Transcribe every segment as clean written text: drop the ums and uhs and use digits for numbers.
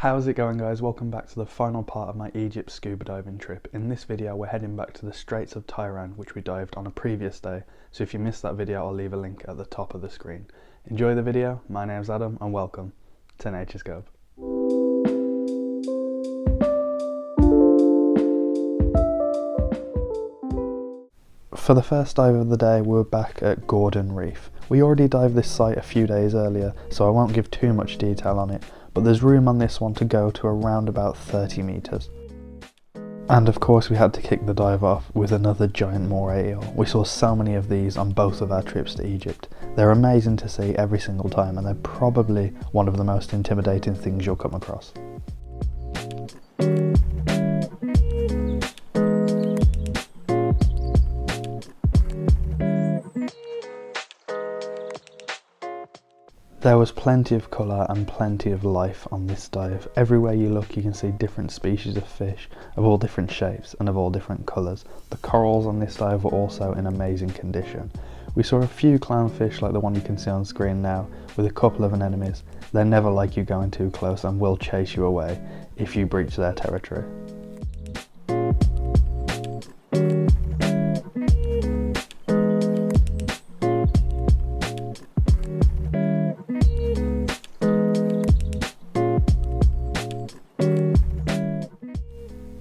How's it going, guys? Welcome back to the final part of my Egypt scuba diving trip. In this video we're heading back to the Straits of Tiran, which we dived on a previous day, so if you missed that video I'll leave a link at the top of the screen. Enjoy the video. My name's Adam and welcome to Nature Scope. For the first dive of the day we were back at Gordon Reef. We already dived this site a few days earlier, so I won't give too much detail on it, but there's room on this one to go to around about 30 metres. And of course we had to kick the dive off with another giant moray eel. We saw so many of these on both of our trips to Egypt. They're amazing to see every single time, and they're probably one of the most intimidating things you'll come across. There was plenty of colour and plenty of life on this dive. Everywhere you look you can see different species of fish of all different shapes and of all different colours. The corals on this dive were also in amazing condition. We saw a few clownfish like the one you can see on screen now, with a couple of anemones. They're never like you going too close and will chase you away if you breach their territory.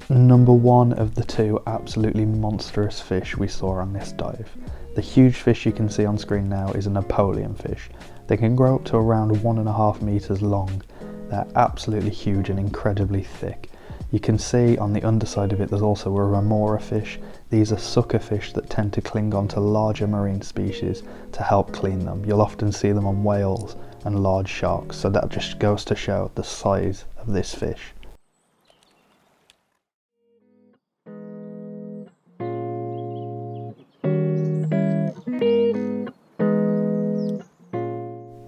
Number one of the two absolutely monstrous fish we saw on this dive. The huge fish you can see on screen now is a Napoleon fish. They can grow up to around 1.5 meters long. They're absolutely huge and incredibly thick. You can see on the underside of it there's also a remora fish. These are sucker fish that tend to cling onto larger marine species to help clean them. You'll often see them on whales and large sharks, so that just goes to show the size of this fish.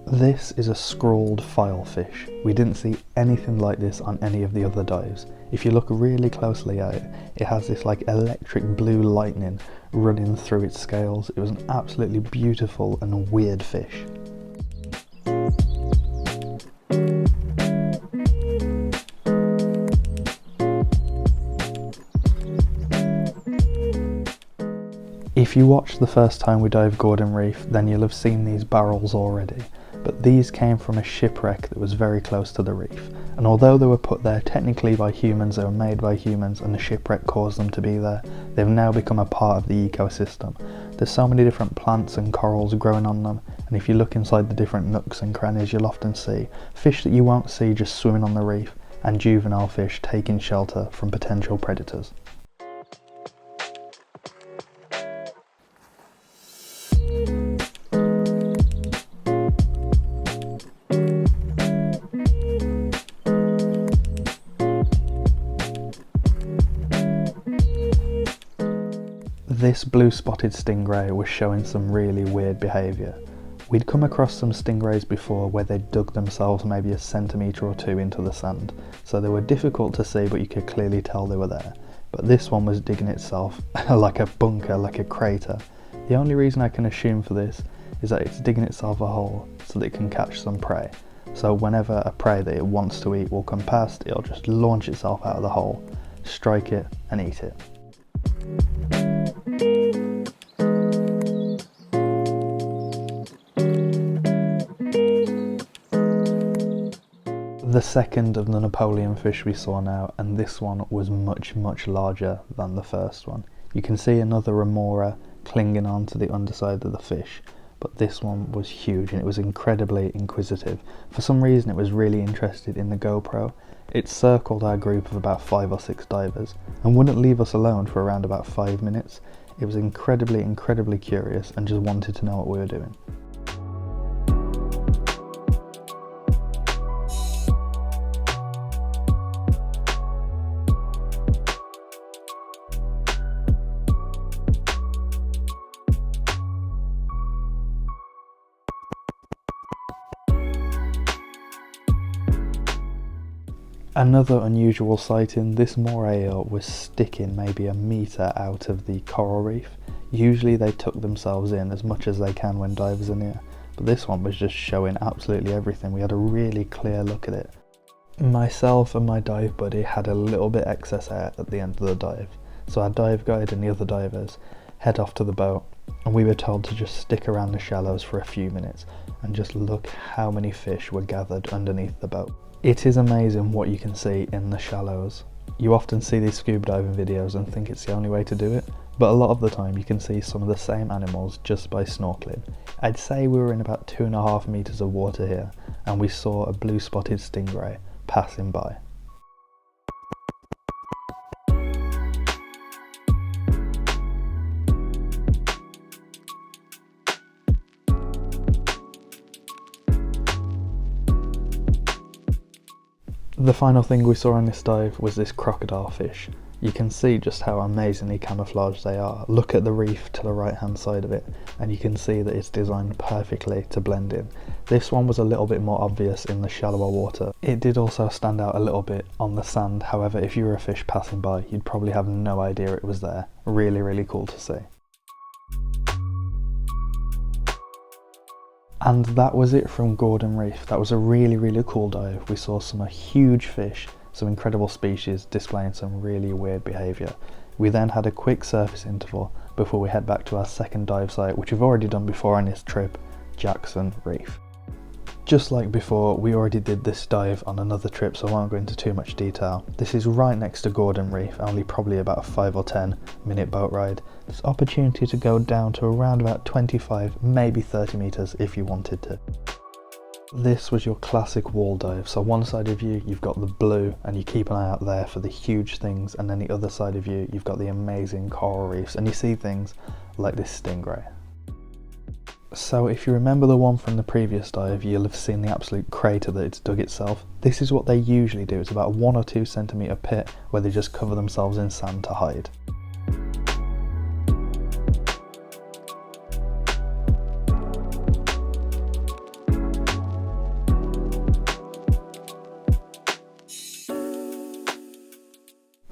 This is a scrawled filefish. We didn't see anything like this on any of the other dives. If you look really closely at it, it has this like electric blue lightning running through its scales. It was an absolutely beautiful and weird fish. If you watched the first time we dived Gordon Reef, then you'll have seen these barrels already. But these came from a shipwreck that was very close to the reef, and although they were put there technically by humans, they were made by humans and the shipwreck caused them to be there, they've now become a part of the ecosystem. There's so many different plants and corals growing on them, and if you look inside the different nooks and crannies you'll often see fish that you won't see just swimming on the reef, and juvenile fish taking shelter from potential predators. This blue spotted stingray was showing some really weird behaviour. We'd come across some stingrays before where they dug themselves maybe a centimetre or two into the sand, so they were difficult to see but you could clearly tell they were there. But this one was digging itself like a bunker, like a crater. The only reason I can assume for this is that it's digging itself a hole so that it can catch some prey. So whenever a prey that it wants to eat will come past, it'll just launch itself out of the hole, strike it and eat it. The second of the Napoleon fish we saw now, and this one was much larger than the first one. You can see another remora clinging on to the underside of the fish, but this one was huge and it was incredibly inquisitive. For some reason it was really interested in the GoPro. It circled our group of about 5 or 6 divers and wouldn't leave us alone for around about 5 minutes. It was incredibly curious and just wanted to know what we were doing. Another unusual sighting, this moray eel was sticking maybe a metre out of the coral reef. Usually they tuck themselves in as much as they can when divers are near, but this one was just showing absolutely everything. We had a really clear look at it. Myself and my dive buddy had a little bit excess air at the end of the dive, so our dive guide and the other divers head off to the boat, and we were told to just stick around the shallows for a few minutes and just look how many fish were gathered underneath the boat. It is amazing what you can see in the shallows. You often see these scuba diving videos and think it's the only way to do it, but a lot of the time you can see some of the same animals just by snorkeling. I'd say we were in about 2.5 meters of water here, and we saw a blue spotted stingray passing by. The final thing we saw on this dive was this crocodile fish. You can see just how amazingly camouflaged they are. Look at the reef to the right hand side of it, and you can see that it's designed perfectly to blend in. This one was a little bit more obvious in the shallower water. It did also stand out a little bit on the sand, however if you were a fish passing by you'd probably have no idea it was there. Really cool to see. And that was it from Gordon Reef. That was a really cool dive. We saw some huge fish, some incredible species displaying some really weird behaviour. We then had a quick surface interval before we head back to our second dive site, which we've already done before on this trip, Jackson Reef. Just like before, we already did this dive on another trip, so I won't go into too much detail. This is right next to Gordon Reef, only probably about a 5 or 10 minute boat ride. There's opportunity to go down to around about 25, maybe 30 meters if you wanted to. This was your classic wall dive, so one side of you you've got the blue and you keep an eye out there for the huge things, and then the other side of you you've got the amazing coral reefs and you see things like this stingray. So if you remember the one from the previous dive, you'll have seen the absolute crater that it's dug itself. This is what they usually do. It's about a 1 or 2 centimetre pit where they just cover themselves in sand to hide.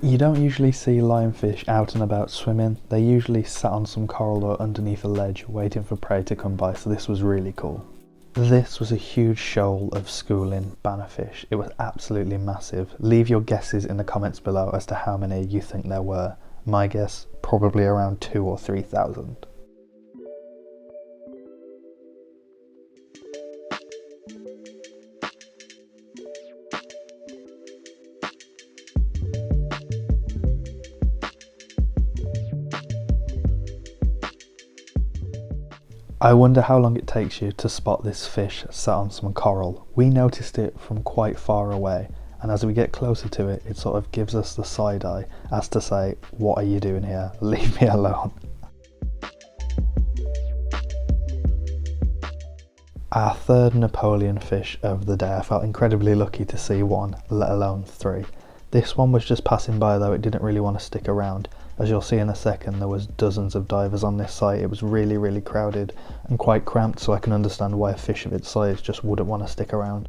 You don't usually see lionfish out and about swimming. They usually sat on some coral or underneath a ledge waiting for prey to come by, so this was really cool. This was a huge shoal of schooling bannerfish. It was absolutely massive. Leave your guesses in the comments below as to how many you think there were. My guess, probably around 2,000 or 3,000. I wonder how long it takes you to spot this fish sat on some coral. We noticed it from quite far away, and as we get closer to it, it sort of gives us the side eye as to say, what are you doing here? Leave me alone. Our third Napoleon fish of the day. I felt incredibly lucky to see one, let alone 3. This one was just passing by though, it didn't really want to stick around. As you'll see in a second, there was dozens of divers on this site. It was really crowded and quite cramped, so I can understand why a fish of its size just wouldn't want to stick around.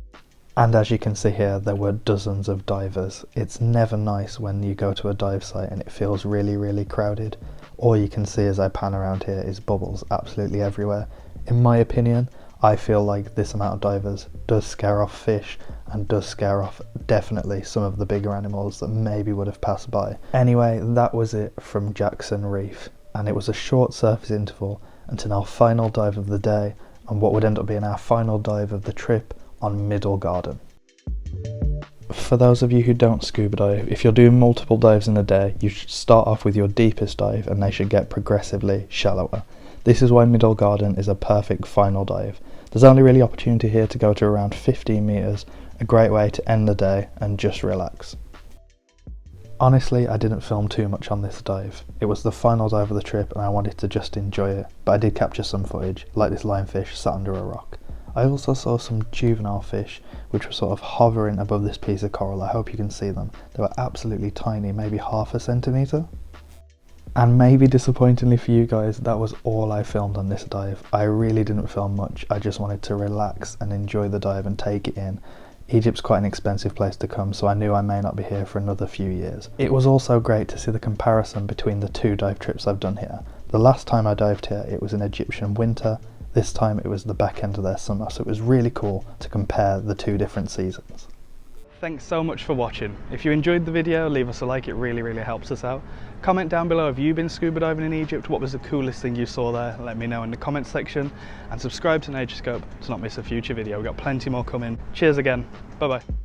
And as you can see here, there were dozens of divers. It's never nice when you go to a dive site and it feels really crowded. All you can see as I pan around here is bubbles absolutely everywhere. In my opinion, I feel like this amount of divers does scare off fish and does scare off definitely some of the bigger animals that maybe would have passed by. Anyway, that was it from Jackson Reef, and it was a short surface interval until our final dive of the day and what would end up being our final dive of the trip on Middle Garden. For those of you who don't scuba dive, if you're doing multiple dives in a day, you should start off with your deepest dive and they should get progressively shallower. This is why Middle Garden is a perfect final dive. There's only really opportunity here to go to around 15 meters, a great way to end the day and just relax. Honestly, I didn't film too much on this dive. It was the final dive of the trip and I wanted to just enjoy it, but I did capture some footage, like this lionfish sat under a rock. I also saw some juvenile fish which were sort of hovering above this piece of coral. I hope you can see them. They were absolutely tiny, maybe half a centimetre. And maybe disappointingly for you guys, that was all I filmed on this dive. I really didn't film much. I just wanted to relax and enjoy the dive and take it in. Egypt's quite an expensive place to come, so I knew I may not be here for another few years. It was also great to see the comparison between the 2 dive trips I've done here. The last time I dived here, it was in Egyptian winter. This time it was the back end of their summer, so it was really cool to compare the 2 different seasons. Thanks so much for watching. If you enjoyed the video, leave us a like, it really helps us out. Comment down below, have you been scuba diving in Egypt? What was the coolest thing you saw there? Let me know in the comment section, and subscribe to Naturescope to not miss a future video. We've got plenty more coming. Cheers again, bye bye.